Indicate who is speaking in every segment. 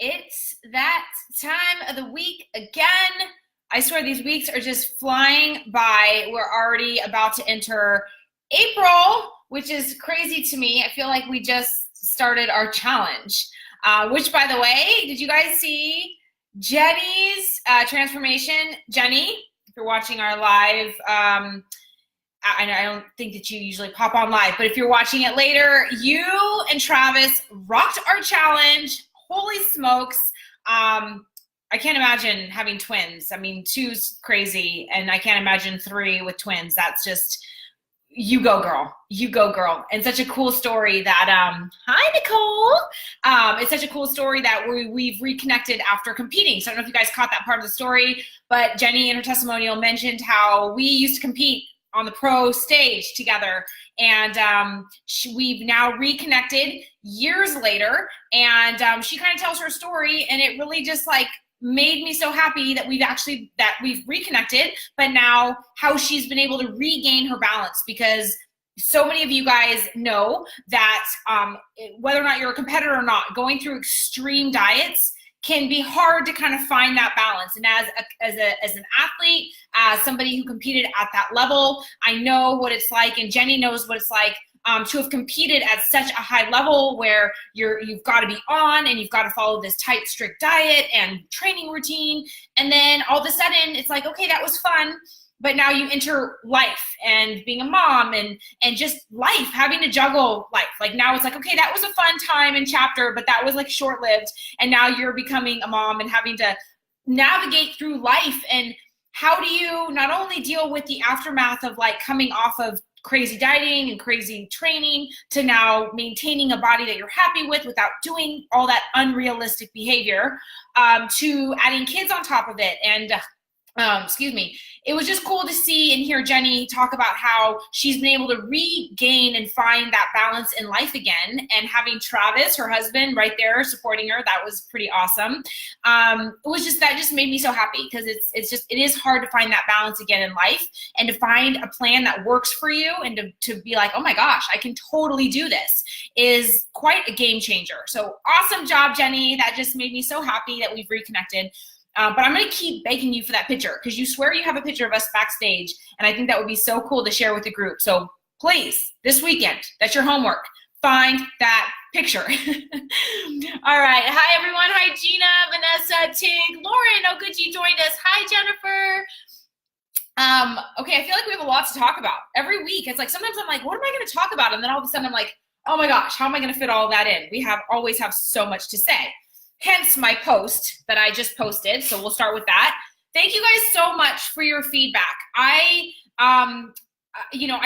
Speaker 1: It's that time of the week again. I swear these weeks are just flying by. We're already about to enter April, which is crazy to me. I feel like we just started our challenge, which, by the way, did you guys see Jenny's transformation? Jenny, if you're watching our live, I don't think that you usually pop on live, but if you're watching it later, you and Travis rocked our challenge. Holy smokes. I can't imagine having twins. I mean, two's crazy, and I can't imagine three with twins. That's just, you go girl, you go girl. And such a cool story that, hi Nicole. It's such a cool story that we've reconnected after competing. So I don't know if you guys caught that part of the story, but Jenny in her testimonial mentioned how we used to compete on the pro stage together, and we've now reconnected years later, and she kind of tells her story, and it really just like made me so happy that we've reconnected, but now how she's been able to regain her balance, because so many of you guys know that whether or not you're a competitor or not, going through extreme diets can be hard to kind of find that balance. And as an athlete, as somebody who competed at that level, I know what it's like, and Jenny knows what it's like to have competed at such a high level where you've got to be on and you've got to follow this tight, strict diet and training routine. And then all of a sudden it's like, okay, that was fun. But now you enter life and being a mom and just life, having to juggle life. Like now it's like, okay, that was a fun time and chapter, but that was like short-lived. And now you're becoming a mom and having to navigate through life. And how do you not only deal with the aftermath of like coming off of crazy dieting and crazy training to now maintaining a body that you're happy with without doing all that unrealistic behavior, to adding kids on top of it. And it was just cool to see and hear Jenny talk about how she's been able to regain and find that balance in life again, and having Travis, her husband, right there supporting her. That was pretty awesome. That just made me so happy, because it is hard to find that balance again in life, and to find a plan that works for you, and to be like, oh my gosh, I can totally do this, is quite a game changer. So awesome job, Jenny. That just made me so happy that we've reconnected. But I'm going to keep begging you for that picture, because you swear you have a picture of us backstage, and I think that would be so cool to share with the group. So please, this weekend, that's your homework. Find that picture. All right. Hi, everyone. Hi, Gina, Vanessa, Tig, Lauren. Oh, good you joined us. Hi, Jennifer. Okay, I feel like we have a lot to talk about. Every week, it's like sometimes I'm like, what am I going to talk about? And then all of a sudden I'm like, oh my gosh, how am I going to fit all of that in? We always have so much to say. Hence my post that I just posted. So we'll start with that. Thank you guys so much for your feedback. I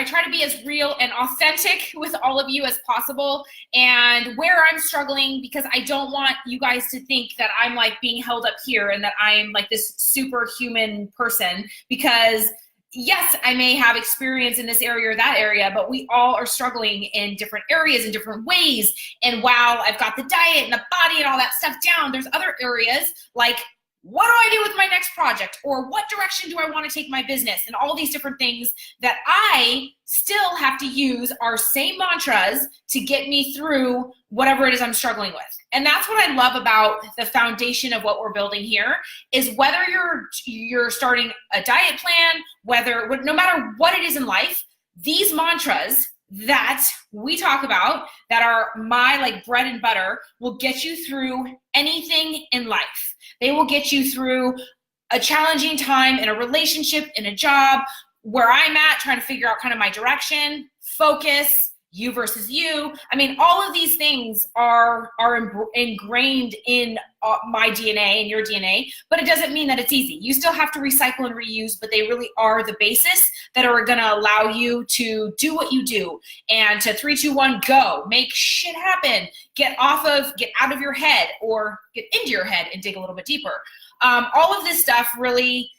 Speaker 1: try to be as real and authentic with all of you as possible, and where I'm struggling, because I don't want you guys to think that I'm like being held up here and that I'm like this superhuman person, because yes, I may have experience in this area or that area, but we all are struggling in different areas in different ways. And while I've got the diet and the body and all that stuff down, there's other areas like, what do I do with my next project? Or what direction do I want to take my business? And all these different things that I still have to use our same mantras to get me through whatever it is I'm struggling with. And that's what I love about the foundation of what we're building here, is whether you're starting a diet plan, no matter what it is in life, these mantras that we talk about, that are my like bread and butter, will get you through anything in life. They will get you through a challenging time in a relationship, in a job, where I'm at, trying to figure out kind of my direction, focus, you versus you. I mean, all of these things are ingrained in my DNA and your DNA, but it doesn't mean that it's easy. You still have to recycle and reuse, but they really are the basis that are going to allow you to do what you do, and to 3, 2, 1, go, make shit happen, get out of your head, or get into your head and dig a little bit deeper. All of this stuff really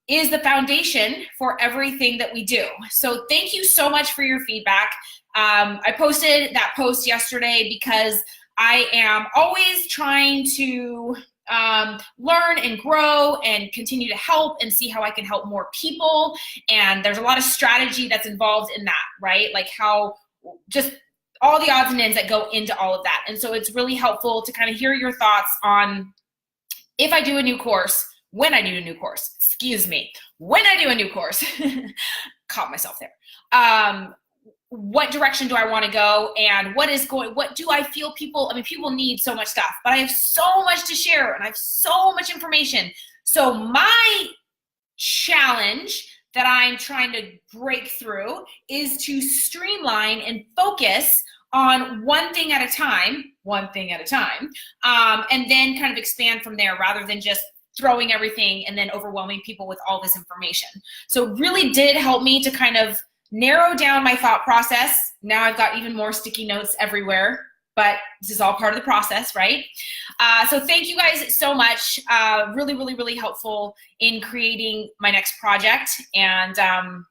Speaker 1: is the foundation for everything that we do. So thank you so much for your feedback. I posted that post yesterday because I am always trying to learn and grow and continue to help and see how I can help more people. And there's a lot of strategy that's involved in that, right? Like how just all the odds and ends that go into all of that. And so it's really helpful to kind of hear your thoughts on if I do a new course, when I do a new course, when I do a new course, caught myself there. What direction do I want to go, and what do I feel people need so much stuff, but I have so much to share and I have so much information. So my challenge that I'm trying to break through is to streamline and focus on one thing at a time, and then kind of expand from there rather than just throwing everything and then overwhelming people with all this information. So it really did help me to kind of narrow down my thought process. Now I've got even more sticky notes everywhere, but this is all part of the process, right? So thank you guys so much. Really, really, really helpful in creating my next project. And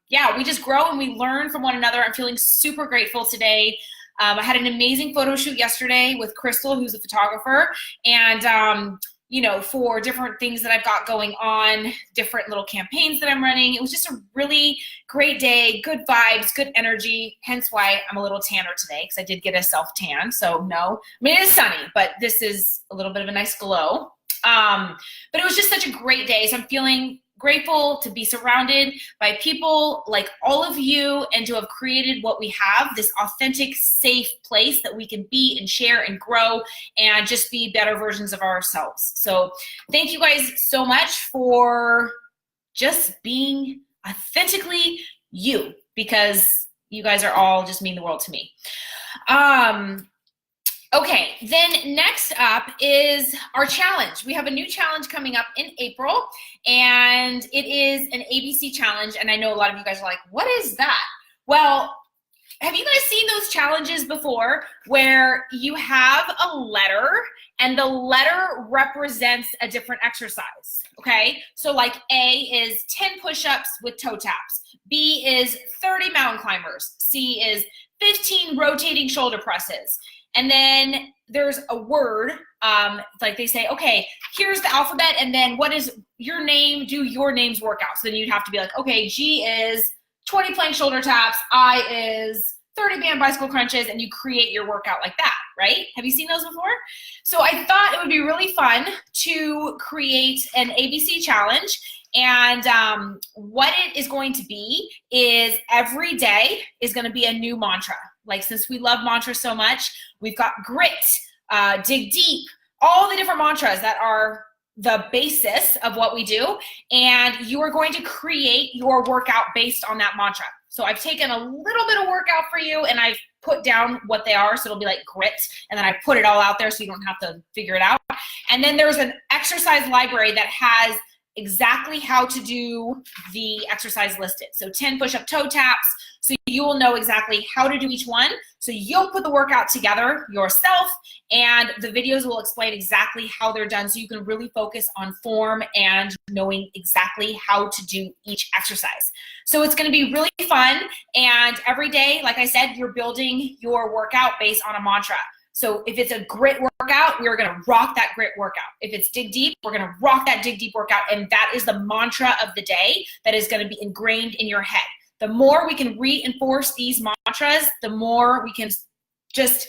Speaker 1: yeah, we just grow and we learn from one another. I'm feeling super grateful today. I had an amazing photo shoot yesterday with Crystal, who's a photographer, and you know, for different things that I've got going on, different little campaigns that I'm running. It was just a really great day, good vibes, good energy, hence why I'm a little tanner today, because I did get a self-tan. So no, I mean, it is sunny, but this is a little bit of a nice glow. But it was just such a great day. So I'm feeling grateful to be surrounded by people like all of you and to have created what we have, this authentic, safe place that we can be and share and grow and just be better versions of ourselves. So thank you guys so much for just being authentically you, because you guys are all just mean the world to me. Okay, then next up is our challenge. We have a new challenge coming up in April, and it is an ABC challenge. And I know a lot of you guys are like, what is that? Well, have you guys seen those challenges before where you have a letter and the letter represents a different exercise? Okay, so like A is 10 push-ups with toe taps. B is 30 mountain climbers. C is 15 rotating shoulder presses. And then there's a word, like they say, okay, here's the alphabet, and then what is your name? Do your name's workout. So then you'd have to be like, okay, G is 20 plank shoulder taps, I is 30 band bicycle crunches, and you create your workout like that, right? Have you seen those before? So I thought it would be really fun to create an ABC challenge. And what it is going to be is every day is going to be a new mantra. Like, since we love mantras so much, we've got grit, dig deep, all the different mantras that are the basis of what we do. And you are going to create your workout based on that mantra. So I've taken a little bit of workout for you and I've put down what they are. So it'll be like grit. And then I put it all out there so you don't have to figure it out. And then there's an exercise library that has exactly how to do the exercise listed. So 10 push-up toe taps, so you will know exactly how to do each one. So you'll put the workout together yourself, and the videos will explain exactly how they're done, so you can really focus on form and knowing exactly how to do each exercise. So it's going to be really fun, and every day, like I said, you're building your workout based on a mantra. So if it's a grit workout, we're going to rock that grit workout. If it's dig deep, we're going to rock that dig deep workout. And that is the mantra of the day that is going to be ingrained in your head. The more we can reinforce these mantras, the more we can just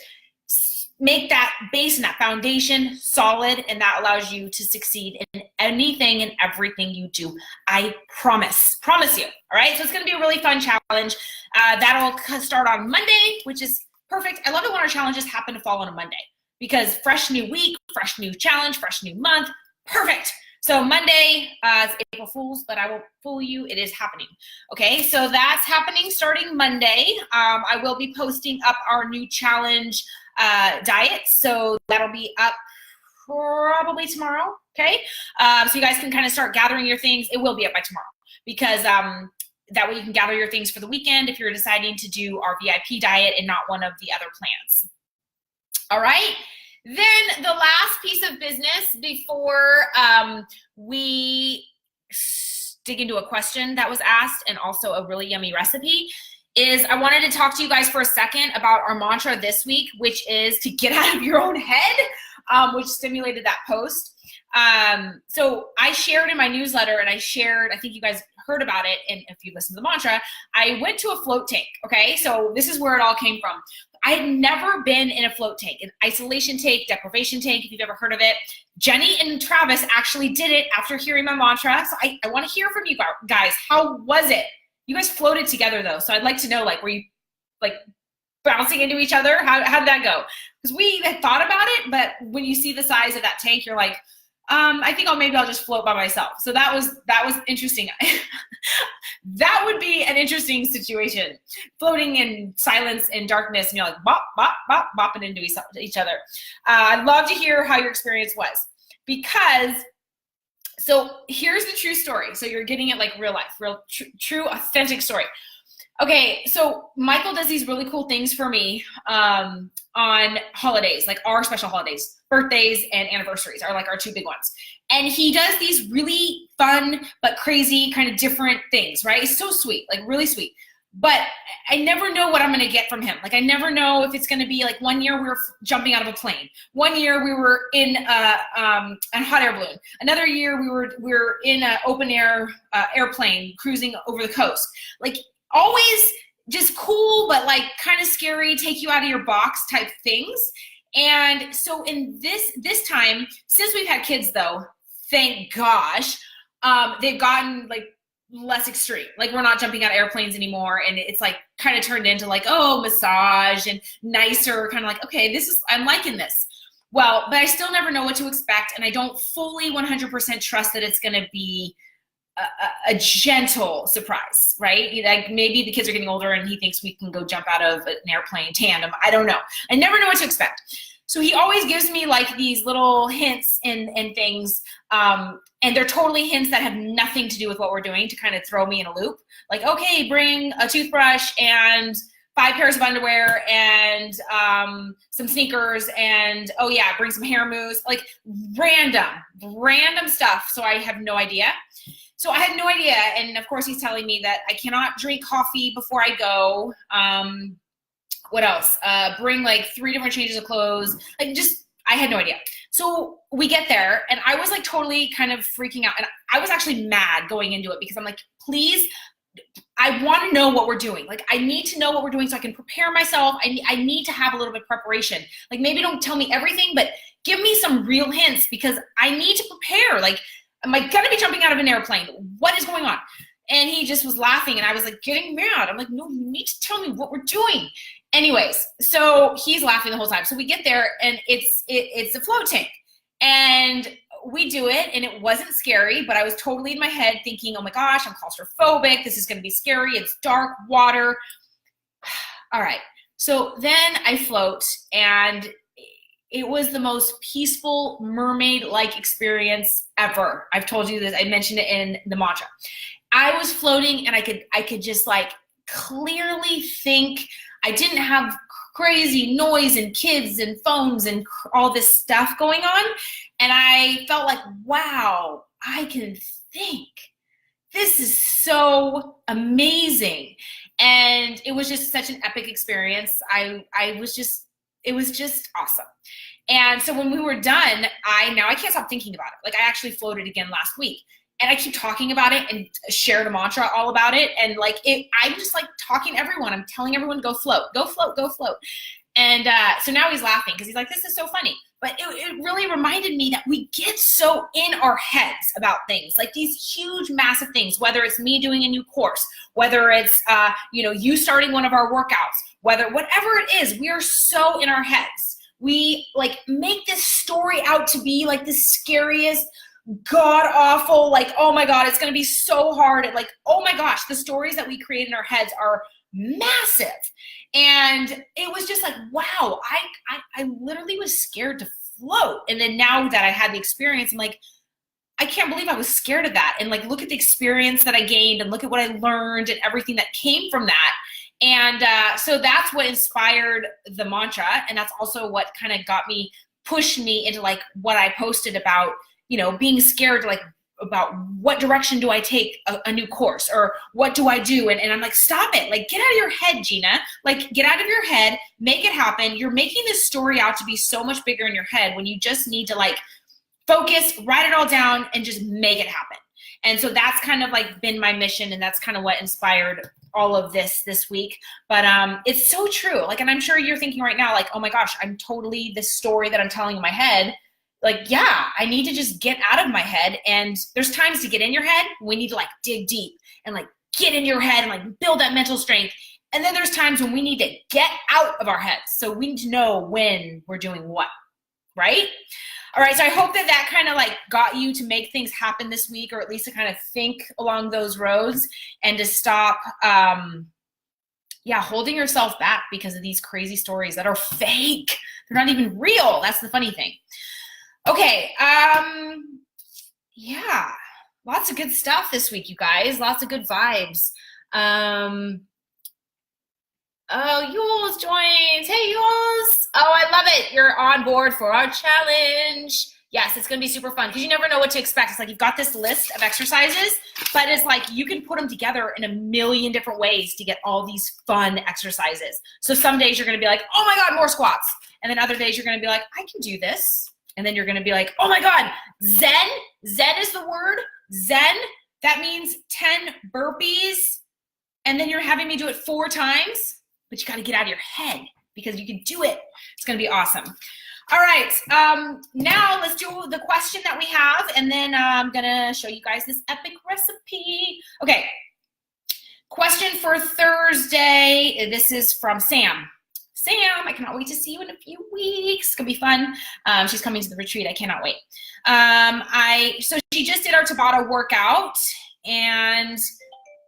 Speaker 1: make that base and that foundation solid, and that allows you to succeed in anything and everything you do. I promise you. All right, so it's going to be a really fun challenge. That'll start on Monday, which is perfect. I love it when our challenges happen to fall on a Monday, because fresh new week, fresh new challenge, fresh new month, perfect. So Monday is April Fool's, but I won't fool you, it is happening. Okay, so that's happening starting Monday. I will be posting up our new challenge diet, so that'll be up probably tomorrow, okay? So you guys can kind of start gathering your things. It will be up by tomorrow, because that way you can gather your things for the weekend if you're deciding to do our VIP diet and not one of the other plans. All right. Then the last piece of business before we dig into a question that was asked and also a really yummy recipe is I wanted to talk to you guys for a second about our mantra this week, which is to get out of your own head, which stimulated that post. So I shared in my newsletter, and I think you guys heard about it, and if you listen to the mantra, I went to a float tank, okay? So this is where it all came from. I had never been in a float tank, an isolation tank, deprivation tank, if you've ever heard of it. Jenny and Travis actually did it after hearing my mantra. So I want to hear from you guys. How was it? You guys floated together though. So I'd like to know, like, were you like bouncing into each other? How did that go? Because we had thought about it, but when you see the size of that tank, you're like, I think maybe I'll just float by myself. So that was interesting. That would be an interesting situation. Floating in silence and darkness, and you're like bop, bop, bop, bopping into each other. I'd love to hear how your experience was, because so here's the true story. So you're getting it like real life, real true, authentic story. Okay, so Michael does these really cool things for me on holidays, like our special holidays. Birthdays and anniversaries are like our two big ones. And he does these really fun but crazy kind of different things, right? It's so sweet, like really sweet. But I never know what I'm gonna get from him. Like I never know if it's gonna be like, one year we were jumping out of a plane. One year we were in a hot air balloon. Another year we were in an open air airplane cruising over the coast. Like always just cool, but like kind of scary, take you out of your box type things. And so in this time, since we've had kids though, thank gosh, they've gotten like less extreme. Like we're not jumping out of airplanes anymore, and it's like kind of turned into like, oh, massage and nicer, kind of like, okay, I'm liking this. Well, but I still never know what to expect, and I don't fully 100% trust that it's gonna be a gentle surprise, right? Like maybe the kids are getting older and he thinks we can go jump out of an airplane tandem. I don't know. I never know what to expect. So he always gives me like these little hints and things, and they're totally hints that have nothing to do with what we're doing, to kind of throw me in a loop. Like, okay, bring a toothbrush and 5 pairs of underwear and some sneakers, and oh yeah, bring some hair mousse, like random stuff. So I have no idea. So I had no idea, and of course he's telling me that I cannot drink coffee before I go. What else? Bring like 3 different changes of clothes. Like I had no idea. So we get there, and I was like totally kind of freaking out, and I was actually mad going into it, because I'm like, please, I want to know what we're doing. Like I need to know what we're doing so I can prepare myself. I need to have a little bit of preparation. Like maybe don't tell me everything, but give me some real hints, because I need to prepare. Like, am I gonna be jumping out of an airplane? What is going on? And he just was laughing, and I was like getting mad. I'm like, no, you need to tell me what we're doing. Anyways, so he's laughing the whole time. So we get there, and it's a float tank, and we do it, and it wasn't scary, but I was totally in my head thinking, oh my gosh, I'm claustrophobic. This is gonna be scary. It's dark water. All right. So then I float, and it was the most peaceful mermaid-like experience ever. I've told you this. I mentioned it in the mantra. I was floating, and I could just like clearly think. I didn't have crazy noise and kids and phones and all this stuff going on. And I felt like, wow, I can think. This is so amazing. And it was just such an epic experience. It was just awesome. And so when we were done, I can't stop thinking about it. Like I actually floated again last week, and I keep talking about it and shared a mantra all about it. And like I'm just like talking to everyone. I'm telling everyone, go float, go float, go float. And so now he's laughing, because he's like, this is so funny. But it really reminded me that we get so in our heads about things, like these huge, massive things, whether it's me doing a new course, whether it's, you starting one of our workouts, whatever it is, we are so in our heads. We like make this story out to be like the scariest, god awful, like, oh my God, it's going to be so hard. Like, oh my gosh, the stories that we create in our heads are massive. And it was just like, wow, I literally was scared to float. And then now that I had the experience, I'm like, I can't believe I was scared of that. And like, look at the experience that I gained, and look at what I learned and everything that came from that. And so that's what inspired the mantra. And that's also what kind of pushed me into like what I posted about, being scared, like about what direction do I take a new course, or what do I do? And I'm like, stop it. Like, get out of your head, Gina. Like, get out of your head, make it happen. You're making this story out to be so much bigger in your head, when you just need to like focus, write it all down, and just make it happen. And so that's kind of like been my mission, and that's kind of what inspired all of this week, but it's so true. Like, and I'm sure you're thinking right now, like, oh my gosh, I'm totally this story that I'm telling in my head. Like, yeah, I need to just get out of my head. And there's times to get in your head. We need to like dig deep and like get in your head and like build that mental strength. And then there's times when we need to get out of our heads. So we need to know when we're doing what, right? All right, so I hope that that kind of like got you to make things happen this week, or at least to kind of think along those roads and to stop, holding yourself back because of these crazy stories that are fake. They're not even real. That's the funny thing. Okay, lots of good stuff this week, you guys. Lots of good vibes. Oh, Yules joins. Hey, Yules. Oh, I love it. You're on board for our challenge. Yes, it's going to be super fun because you never know what to expect. It's like you've got this list of exercises, but it's like you can put them together in a million different ways to get all these fun exercises. So some days you're going to be like, oh my God, more squats. And then other days you're going to be like, I can do this. And then you're going to be like, oh my God, Zen. Zen is the word. Zen. That means 10 burpees. And then you're having me do it 4 times. But you got to get out of your head because you can do it. It's going to be awesome. All right. Now let's do the question that we have. And then I'm going to show you guys this epic recipe. Okay. Question for Thursday. This is from Sam. Sam, I cannot wait to see you in a few weeks. It's going to be fun. She's coming to the retreat. I cannot wait. So she just did our Tabata workout, and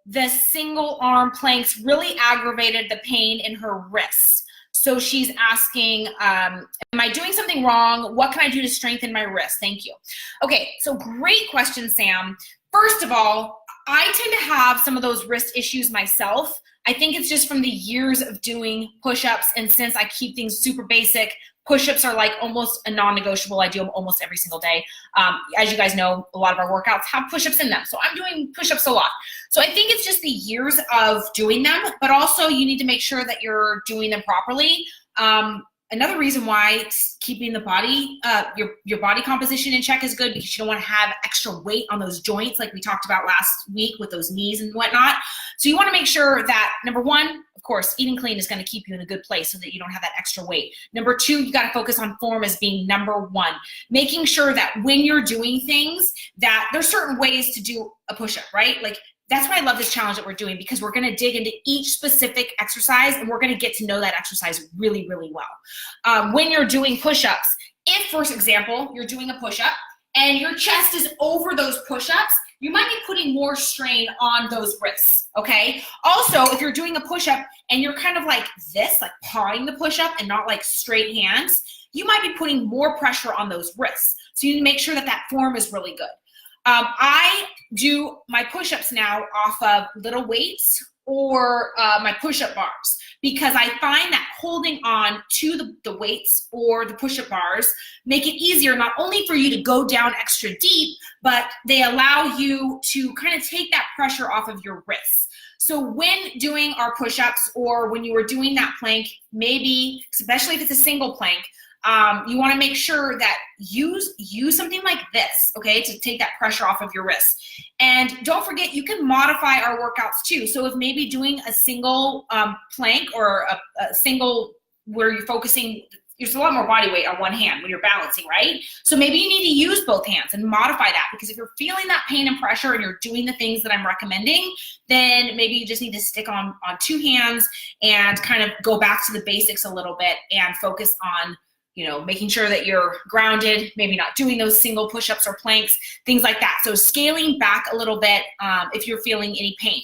Speaker 1: the single arm planks really aggravated the pain in her wrists. So she's asking, am I doing something wrong? What can I do to strengthen my wrist? Thank you. Okay, so great question, Sam. First of all, I tend to have some of those wrist issues myself. I think it's just from the years of doing push-ups, and since I keep things super basic, push-ups are like almost a non-negotiable. I do them almost every single day. As you guys know, a lot of our workouts have push-ups in them. So I'm doing push-ups a lot. So I think it's just the years of doing them, but also you need to make sure that you're doing them properly. Another reason why keeping the body, your body composition in check is good, because you don't want to have extra weight on those joints like we talked about last week with those knees and whatnot. So you want to make sure that, number one, of course, eating clean is going to keep you in a good place so that you don't have that extra weight. Number two, you got to focus on form as being number one. Making sure that when you're doing things, that there's certain ways to do a push-up, right? Like, that's why I love this challenge that we're doing, because we're going to dig into each specific exercise and we're going to get to know that exercise really, really well. When you're doing push-ups, if, for example, you're doing a push-up and your chest is over those push-ups, you might be putting more strain on those wrists, okay? Also, if you're doing a push-up and you're kind of like this, like pawing the push-up and not like straight hands, you might be putting more pressure on those wrists. So you need to make sure that that form is really good. I do my push-ups now off of little weights or my push-up bars, because I find that holding on to the weights or the push-up bars make it easier not only for you to go down extra deep, but they allow you to kind of take that pressure off of your wrists. So when doing our push-ups, or when you were doing that plank, maybe, especially if it's a single plank, you want to make sure that use something like this, okay, to take that pressure off of your wrist. And don't forget, you can modify our workouts too. So if maybe doing a single plank, or a single where you're focusing, there's a lot more body weight on one hand when you're balancing, right? So maybe you need to use both hands and modify that, because if you're feeling that pain and pressure and you're doing the things that I'm recommending, then maybe you just need to stick on 2 hands and kind of go back to the basics a little bit and focus on, you know, making sure that you're grounded, maybe not doing those single push-ups or planks, things like that. So scaling back a little bit if you're feeling any pain.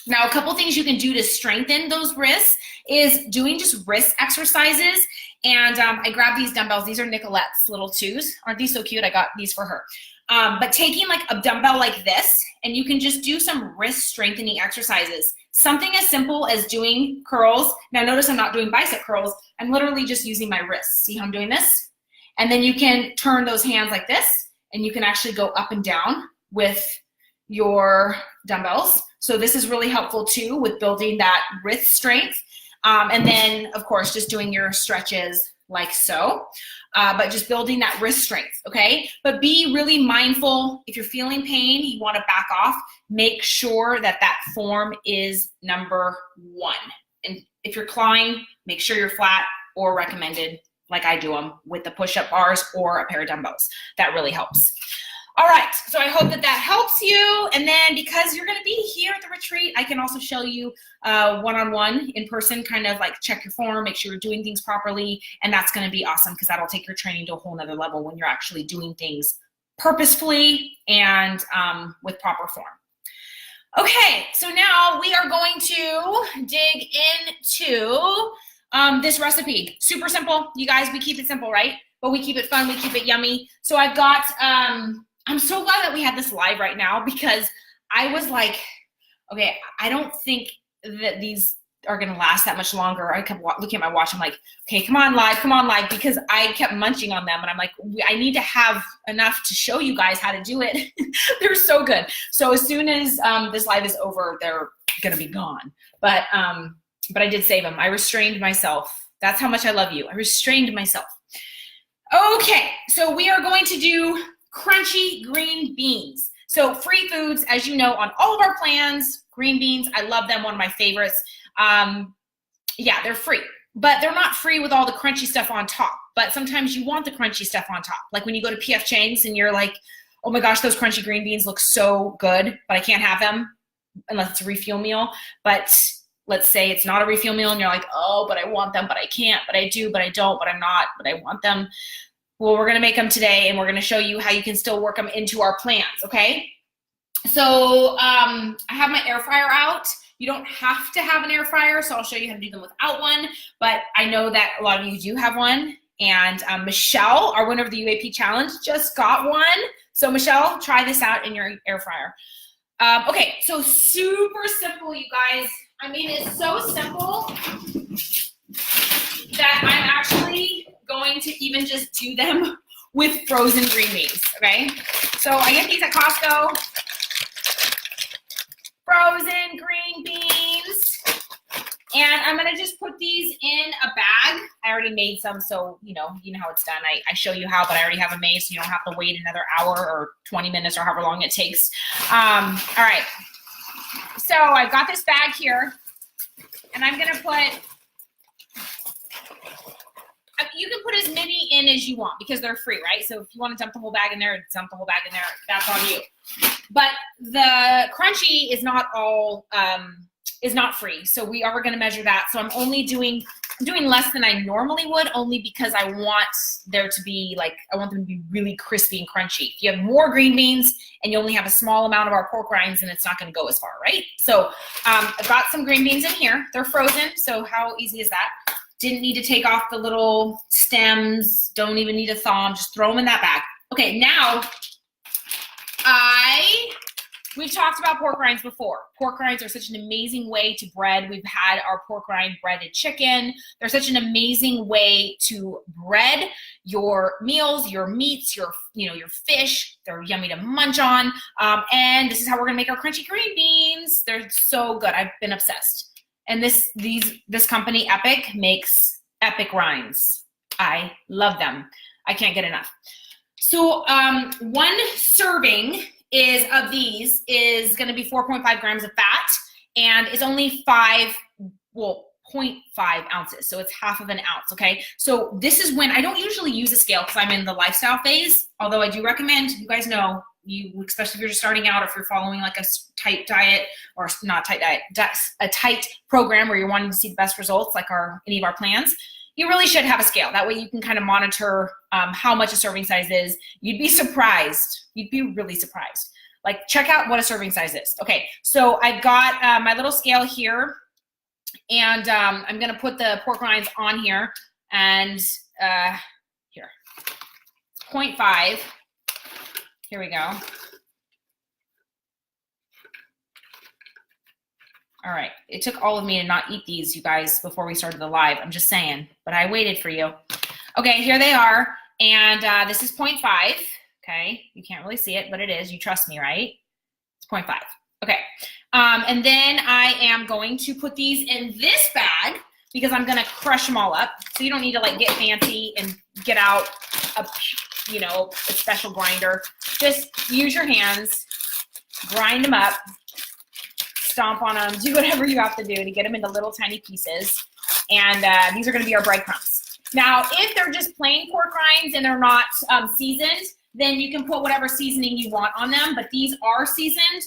Speaker 1: Now, a couple things you can do to strengthen those wrists is doing just wrist exercises. And I grabbed these dumbbells. These are Nicolette's little 2s. Aren't these so cute? I got these for her. But taking like a dumbbell like this, and you can just do some wrist strengthening exercises. Something as simple as doing curls. Now notice I'm not doing bicep curls. I'm literally just using my wrists. See how I'm doing this? And then you can turn those hands like this, and you can actually go up and down with your dumbbells. So this is really helpful too with building that wrist strength. And then, of course, just doing your stretches like so, but just building that wrist strength, okay? But be really mindful. If you're feeling pain, you want to back off. Make sure that that form is number 1. And if you're clawing, make sure you're flat or recommended, like I do them, with the push-up bars or a pair of dumbbells. That really helps. All right, so I hope that that helps you. And then because you're gonna be here at the retreat, I can also show you one-on-one in person, kind of like check your form, make sure you're doing things properly. And that's gonna be awesome because that'll take your training to a whole nother level when you're actually doing things purposefully and with proper form. Okay, so now we are going to dig into this recipe. Super simple, you guys, we keep it simple, right? But we keep it fun, we keep it yummy. So I've got, I'm so glad that we had this live right now because I was like, okay, I don't think that these are gonna last that much longer. I kept looking at my watch, I'm like, okay, come on live, because I kept munching on them and I'm like, I need to have enough to show you guys how to do it. They're so good. So as soon as this live is over, they're gonna be gone. But I did save them. I restrained myself. That's how much I love you. I restrained myself. Okay, so we are going to do crunchy green beans. So free foods, as you know, on all of our plans. Green beans, I love them, one of my favorites. Yeah, they're free, but they're not free with all the crunchy stuff on top. But sometimes you want the crunchy stuff on top. Like when you go to P.F. Chang's and you're like, oh my gosh, those crunchy green beans look so good, but I can't have them unless it's a refuel meal. But let's say it's not a refuel meal and you're like, oh, but I want them, but I can't, but I do, but I don't, but I'm not, but I want them. Well, we're gonna make them today and we're gonna show you how you can still work them into our plans, okay? So I have my air fryer out. You don't have to have an air fryer, so I'll show you how to do them without one, but I know that a lot of you do have one. And Michelle, our winner of the UAP challenge, just got one. So Michelle, try this out in your air fryer. Okay, so super simple, you guys. I mean, it's so simple that I'm actually going to even just do them with frozen green beans, okay? So I get these at Costco. Frozen green beans. And I'm gonna just put these in a bag. I already made some, so you know how it's done. I show you how, but I already have them made, so you don't have to wait another hour or 20 minutes or however long it takes. All right, so I've got this bag here, and I'm gonna put, you can put as many in as you want because they're free, right? So if you want to dump the whole bag in there, dump the whole bag in there, that's on you. But the crunchy is not all, is not free. So we are going to measure that. So I'm only doing less than I normally would, only because I want there to be like, I want them to be really crispy and crunchy. If you have more green beans and you only have a small amount of our pork rinds, then it's not going to go as far, right? So I've got some green beans in here. They're frozen. So how easy is that? Didn't need to take off the little stems. Don't even need to thaw them. Just throw them in that bag. Okay, now we've talked about pork rinds before. Pork rinds are such an amazing way to bread. We've had our pork rind breaded chicken. They're such an amazing way to bread your meals, your meats, your fish. They're yummy to munch on. And this is how we're gonna make our crunchy green beans. They're so good. I've been obsessed. And this company, Epic, makes epic rinds. I love them. I can't get enough. So one serving of these is going to be 4.5 grams of fat, and it's only 0.5 ounces. So it's half of an ounce, okay? So this is when I don't usually use a scale because I'm in the lifestyle phase, although I do recommend, you guys know, especially if you're just starting out, or if you're following like a tight diet, or not tight diet, a tight program where you're wanting to see the best results, like any of our plans, you really should have a scale. That way you can kind of monitor how much a serving size is. You'd be surprised. You'd be really surprised. Like, check out what a serving size is. Okay, so I've got my little scale here, and I'm gonna put the pork rinds on here, and here, 0.5. Here we go. All right, it took all of me to not eat these, you guys, before we started the live. I'm just saying, but I waited for you. Okay, here they are, and this is 0.5, okay? You can't really see it, but it is. You trust me, right? It's 0.5. Okay, and then I am going to put these in this bag because I'm gonna crush them all up. So you don't need to like get fancy and get out a, you know, a special grinder. Just use your hands, grind them up, stomp on them, do whatever you have to do to get them into little tiny pieces. And these are gonna be our breadcrumbs. Now, if they're just plain pork rinds and they're not seasoned, then you can put whatever seasoning you want on them, but these are seasoned.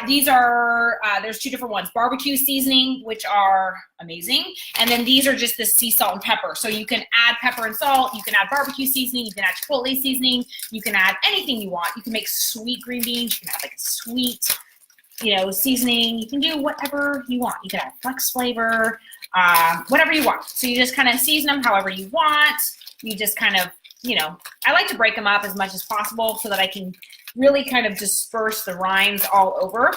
Speaker 1: These are, there's two different ones, barbecue seasoning, which are amazing. And then these are just the sea salt and pepper. So you can add pepper and salt, you can add barbecue seasoning, you can add chipotle seasoning, you can add anything you want. You can make sweet green beans, you can add like a sweet, you know, seasoning. You can do whatever you want. You can add flex flavor, whatever you want. So you just kind of season them however you want. You just kind of, you know, I like to break them up as much as possible so that I can really kind of disperse the rinds all over.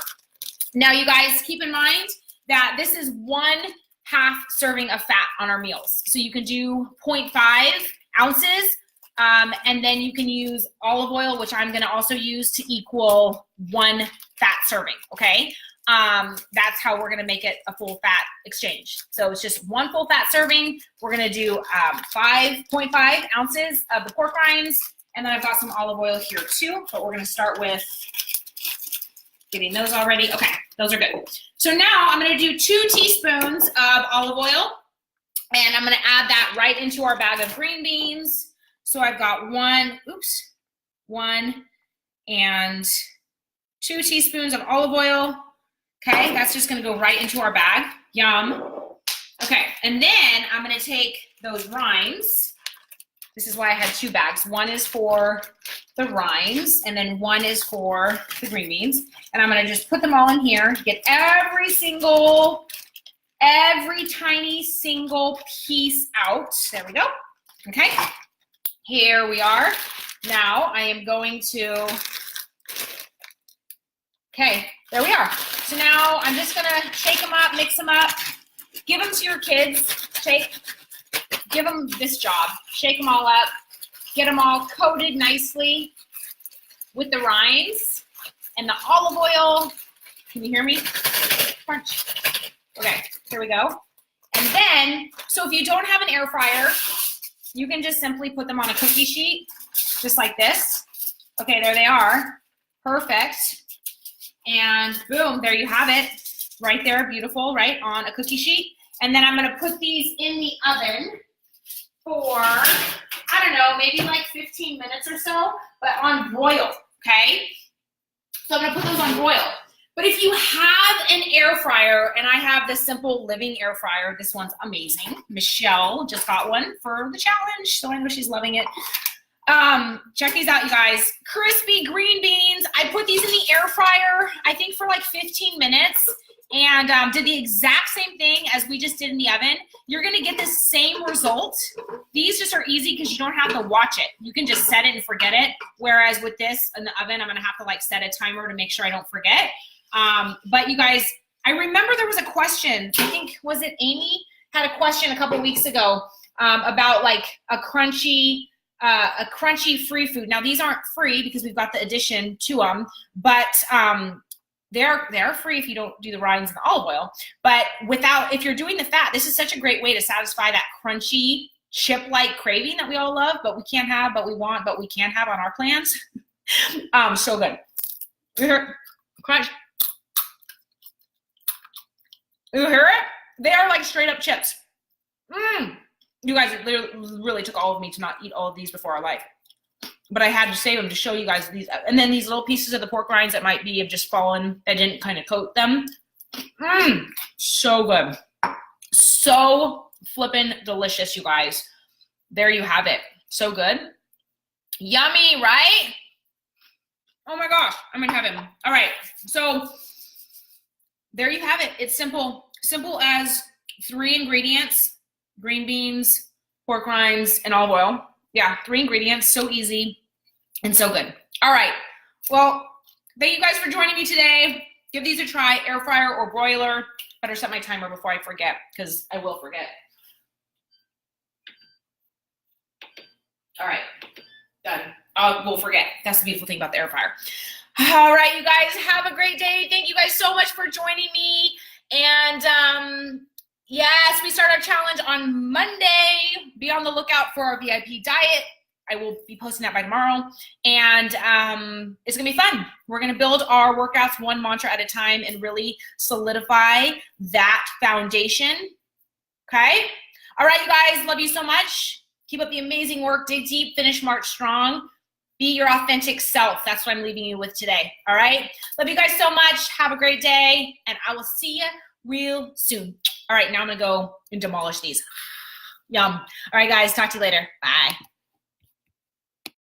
Speaker 1: Now, you guys, keep in mind that this is 1/2 serving of fat on our meals. So you can do 0.5 ounces, and then you can use olive oil, which I'm gonna also use to equal 1 fat serving, okay? That's how we're gonna make it a full fat exchange. So it's just 1 full fat serving. We're gonna do 5.5 ounces of the pork rinds, and then I've got some olive oil here too, but we're gonna start with getting those all ready. Okay, those are good. So now I'm gonna do 2 teaspoons of olive oil, and I'm gonna add that right into our bag of green beans. So I've got 1 and 2 teaspoons of olive oil. Okay, that's just gonna go right into our bag. Yum. Okay, and then I'm gonna take those rinds. This is why I had 2 bags. 1 is for the rinds, and then 1 is for the green beans. And I'm gonna just put them all in here, get every tiny single piece out. There we go. Okay, here we are. Now I am going to, okay, there we are. So now I'm just gonna shake them up, mix them up, give them to your kids. Give them this job. Shake them all up, get them all coated nicely with the rinds and the olive oil. Can you hear me? Crunch. Okay, here we go. And then, so if you don't have an air fryer, you can just simply put them on a cookie sheet, just like this. Okay, there they are. Perfect. And boom, there you have it. Right there, beautiful, right, on a cookie sheet. And then I'm gonna put these in the oven for, I don't know, maybe like 15 minutes or so, but on broil, okay? So I'm gonna put those on broil. But if you have an air fryer, and I have this Simple Living air fryer, this one's amazing. Michelle just got one for the challenge, so I know she's loving it. Check these out, you guys. Crispy green beans. I put these in the air fryer, I think for like 15 minutes, and did the exact same thing as we just did in the oven. You're gonna get the same result. These just are easy because you don't have to watch it. You can just set it and forget it. Whereas with this in the oven, I'm gonna have to like set a timer to make sure I don't forget. But you guys, I remember there was a question, I think, was it Amy had a question a couple weeks ago about like a crunchy free food. Now these aren't free because we've got the addition to them, but they're free if you don't do the rinds and the olive oil. But if you're doing the fat, this is such a great way to satisfy that crunchy chip-like craving that we all love, but we can't have, but we want, but we can't have on our plans. So good. Crunch. You hear it? They are like straight up chips. You guys, it really took all of me to not eat all of these before our life. But I had to save them to show you guys these. And then these little pieces of the pork rinds that might be have just fallen, that didn't kind of coat them. So good. So flippin' delicious, you guys. There you have it. So good. Yummy, right? Oh my gosh, I'm in heaven. All right, so there you have it. It's simple. Simple as 3 ingredients: green beans, pork rinds, and olive oil. Yeah, 3 ingredients, so easy and so good. All right, well, thank you guys for joining me today. Give these a try, air fryer or broiler. Better set my timer before I forget, because I will forget. All right, done. We'll forget. That's the beautiful thing about the air fryer. All right, you guys, have a great day. Thank you guys so much for joining me. And Yes, we start our challenge on Monday. Be on the lookout for our VIP diet. I will be posting that by tomorrow. And it's going to be fun. We're going to build our workouts one mantra at a time and really solidify that foundation. Okay? All right, you guys. Love you so much. Keep up the amazing work. Dig deep. Finish March strong. Be your authentic self. That's what I'm leaving you with today. All right? Love you guys so much. Have a great day. And I will see you real soon. All right, now I'm going to go and demolish these. Yum. All right, guys. Talk to you later. Bye.